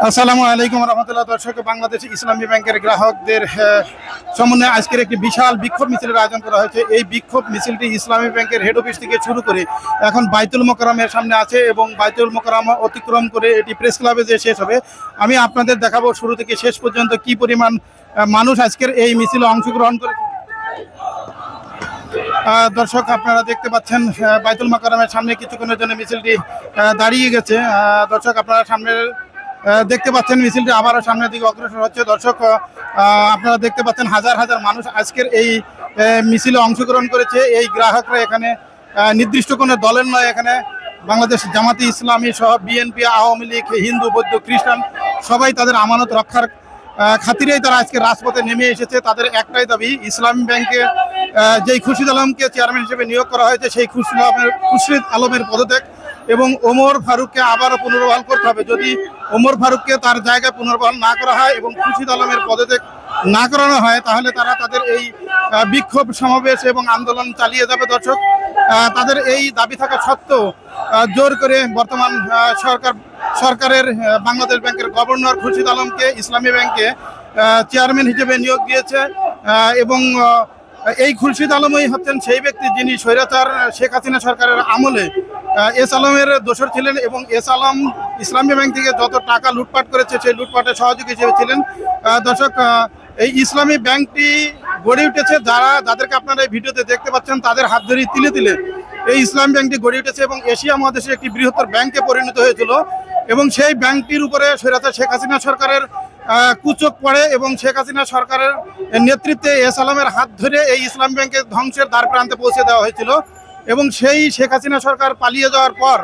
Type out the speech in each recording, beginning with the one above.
আসসালামু আলাইকুম রহমতুল্লাহ। দর্শক, বাংলাদেশ ইসলামী ব্যাংকের গ্রাহকদের সমন্বয়ে আজকের একটি বিশাল বিক্ষোভ মিছিলের আয়োজন করা হয়েছে। এই বিক্ষোভ মিছিলটি ইসলামী ব্যাংকের হেড অফিস থেকে শুরু করে এখন বাইতুল মোকাররমের সামনে আছে এবং বাইতুল মোকাররম অতিক্রম করে এটি প্রেস ক্লাবে যে শেষ হবে। আমি আপনাদের দেখাবো শুরু থেকে শেষ পর্যন্ত কি পরিমাণ মানুষ আজকের এই মিছিলে অংশগ্রহণ করেছে। দর্শক, আপনারা দেখতে পাচ্ছেন বাইতুল মোকাররমের সামনে কিছুক্ষণের জন্য মিছিলটি দাঁড়িয়ে গেছে। দর্শক, আপনারা সামনে দেখতে পাচ্ছেন মিছিলটি আবারও সামনের দিকে অগ্রসর হচ্ছে। দর্শক, আপনারা দেখতে পাচ্ছেন হাজার হাজার মানুষ আজকের এই মিছিলে অংশগ্রহণ করেছে। এই গ্রাহকরা এখানে নির্দিষ্ট কোনো দলের নয়, এখানে বাংলাদেশ জামাতে ইসলামী সহ বিএনপি, আওয়ামী লীগ, হিন্দু, বৌদ্ধ, খ্রিস্টান সবাই তাদের আমানত রক্ষার খাতিরেই তারা আজকে রাজপথে নেমে এসেছে। তাদের একটাই দাবি, ইসলামী ব্যাংকে যেই খুরশিদ আলমকে চেয়ারম্যান হিসেবে নিয়োগ করা হয়েছে সেই খুরশিদ আলমের পদত্যাগ এবং ওমর ফারুককে আবারও পুনর্বহাল করতে হবে। যদি ওমর ফারুককে তার জায়গায় পুনর্বহাল না করা হয় এবং খুরশিদ আলমের পদত্যাগ না করানো হয়, তাহলে তারা তাদের এই বিক্ষোভ সমাবেশ এবং আন্দোলন চালিয়ে যাবে। দর্শক, তাদের এই দাবি থাকা সত্ত্বেও জোর করে বর্তমান সরকারের বাংলাদেশ ব্যাংকের গভর্নর খুরশিদ আলমকে ইসলামী ব্যাংকে চেয়ারম্যান হিসেবে নিয়োগ দিয়েছে এবং এই খুরশিদ আলমই হচ্ছেন সেই ব্যক্তি যিনি স্বৈরাচার শেখ হাসিনা সরকারের আমলে এস আলমের দোসর ছিলেন এবং এস আলম ইসলামী ব্যাংক থেকে যত টাকা লুটপাট করেছে সেই লুটপাটের সহযোগী হিসেবে ছিলেন। দর্শক, এই ইসলামী ব্যাংকটি গড়ে উঠেছে যাদেরকে আপনারা এই ভিডিওতে দেখতে পাচ্ছেন, তাদের হাত ধরে তিলে তিলে এই ইসলামী ব্যাংকটি গড়ে উঠেছে এবং এশিয়া মহাদেশের একটি বৃহত্তর ব্যাংকে পরিণত হয়েছিল এবং সেই ব্যাংকটির উপরে স্বৈরাচার শেখ হাসিনা সরকারের কুচক পড়ে এবং শেখ হাসিনা সরকারের নেতৃত্বে এস আলমের হাত ধরে এই ইসলাম ব্যাংকের ধ্বংসের দ্বার প্রান্তে পৌঁছে দেওয়া হয়েছিল এবং সেই শেখ হাসিনা সরকার পালিয়ে যাওয়ার পর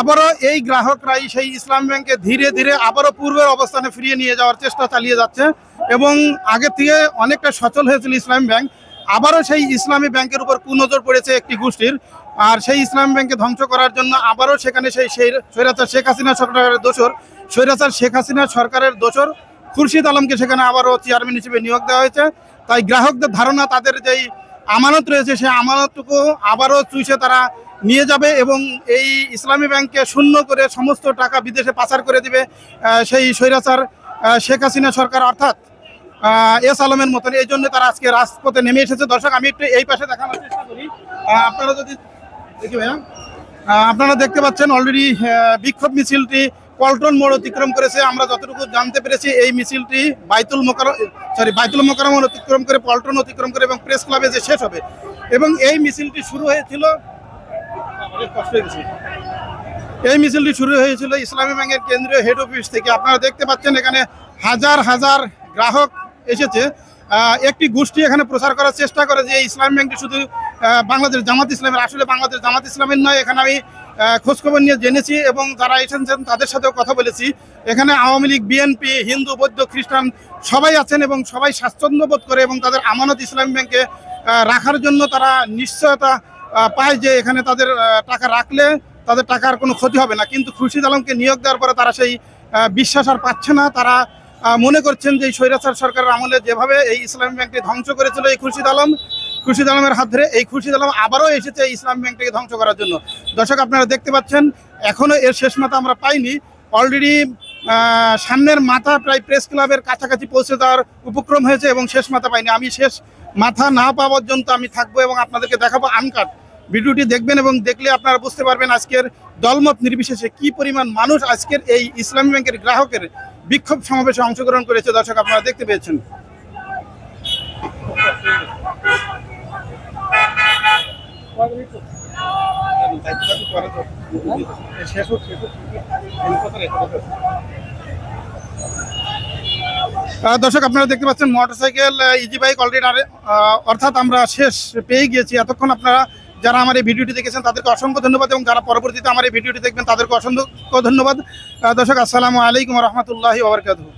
আবারও এই গ্রাহকরাই সেই ইসলাম ব্যাংকে ধীরে ধীরে আবারও পূর্বের অবস্থানে ফিরিয়ে নিয়ে যাওয়ার চেষ্টা চালিয়ে যাচ্ছে এবং আগে থেকে অনেকটা সচল হয়েছিল ইসলামী ব্যাংক। আবারও সেই ইসলামী ব্যাংকের উপর কুনজর পড়েছে একটি গোষ্ঠীর, আর সেই ইসলামী ব্যাংকে ধ্বংস করার জন্য আবারও সেখানে সেই স্বৈরাচার শেখ হাসিনা সরকারের দোসর খুরশিদ আলমকে সেখানে আবারও চেয়ারম্যান হিসেবে নিয়োগ দেওয়া হয়েছে। তাই গ্রাহকদের ধারণা তাদের যেই আমানত রয়েছে সেই আমানতটুকু আবারও চুষে তারা নিয়ে যাবে এবং এই ইসলামী ব্যাংককে শূন্য করে সমস্ত টাকা বিদেশে পাচার করে দিবে সেই স্বৈরাচার শেখ হাসিনা সরকার অর্থাৎ এস আলমের মতন। এই জন্য তারা আজকে রাজপথে নেমে এসেছে। দর্শক, আমি একটু এই পাশে দেখানোর চেষ্টা করি। আপনারা যদি দেখি ভাইয়া, আপনারা দেখতে পাচ্ছেন অলরেডি বিক্ষোভ মিছিলটি পল্টন মোড় অতিক্রম করেছে। আমরা যতটুকু জানতে পেরেছি এই মিছিলটি বাইতুল মোকাররম অতিক্রম করে পল্টন অতিক্রম করে এবং প্রেস ক্লাবে যে শেষ হবে এবং এই মিছিলটি শুরু হয়েছিল ইসলামী ব্যাংকের কেন্দ্রীয় হেড অফিস থেকে। আপনারা দেখতে পাচ্ছেন এখানে হাজার হাজার গ্রাহক এসেছে। একটি গোষ্ঠী এখানে প্রচার করার চেষ্টা করে যে ইসলামী ব্যাংকটি শুধু বাংলাদেশ জামাত ইসলামের, আসলে বাংলাদেশ জামাত ইসলামের নয়। এখানে আমি খোঁজখবর নিয়ে জেনেছি এবং যারা এসেছেন তাদের সাথেও কথা বলেছি। এখানে আওয়ামী লীগ, বিএনপি, হিন্দু, বৌদ্ধ, খ্রিস্টান সবাই আছেন এবং সবাই স্বাচ্ছন্দ্য বোধ করে এবং তাদের আমানত ইসলামী ব্যাংকে রাখার জন্য তারা নিশ্চয়তা পায় যে এখানে তাদের টাকা রাখলে তাদের টাকার কোনো ক্ষতি হবে না। কিন্তু খুরশিদ আলমকে নিয়োগ দেওয়ার পরে তারা সেই বিশ্বাস আর পাচ্ছে না। তারা মনে করছেন যে স্বৈরাচার সরকারের আমলে যেভাবে এই ইসলামী ব্যাংকটি ধ্বংস করেছিল এই খুরশিদ আলমের হাত ধরে, এই খুরশিদ আলম আবারও এসেছে এই ইসলামী ব্যাংকটাকে ধ্বংস করার জন্য। দর্শক, আপনারা দেখতে পাচ্ছেন এখনও এর শেষ মাথা আমরা পাইনি। অলরেডি সামনের মাথা প্রায় প্রেস ক্লাবের কাছাকাছি পৌঁছে যাওয়ার উপক্রম হয়েছে এবং শেষ মাথা পাইনি। আমি শেষ মাথা না পাওয়া পর্যন্ত আমি থাকবো এবং আপনাদেরকে দেখাবো আনকাট। ভিডিওটি দেখবেন এবং দেখলে আপনারা বুঝতে পারবেন আজকের দলমত নির্বিশেষে কি পরিমাণ মানুষ আজকের এই ইসলামী ব্যাংকের গ্রাহকের বিক্ষোভ সমাবেশে অংশগ্রহণ করেছে। দর্শক, আপনারা দেখতে পেয়েছেন। দর্শক, আপনারা দেখতে পাচ্ছেন মোটরসাইকেল, ইজি বাইক অলরেডি অর্থাৎ আমরা শেষ পেয়ে গিয়েছি। এতক্ষণ আপনারা যারা আমার এই ভিডিওটি দেখেছেন তাদেরকে অসংখ্য ধন্যবাদ এবং যারা পরবর্তীতে আমার এই ভিডিওটি দেখবেন তাদেরকে অসংখ্য ধন্যবাদ। দর্শক, আসসালামু আলাইকুম রহমতুল্লাহি ওয়া বারাকাতুহু।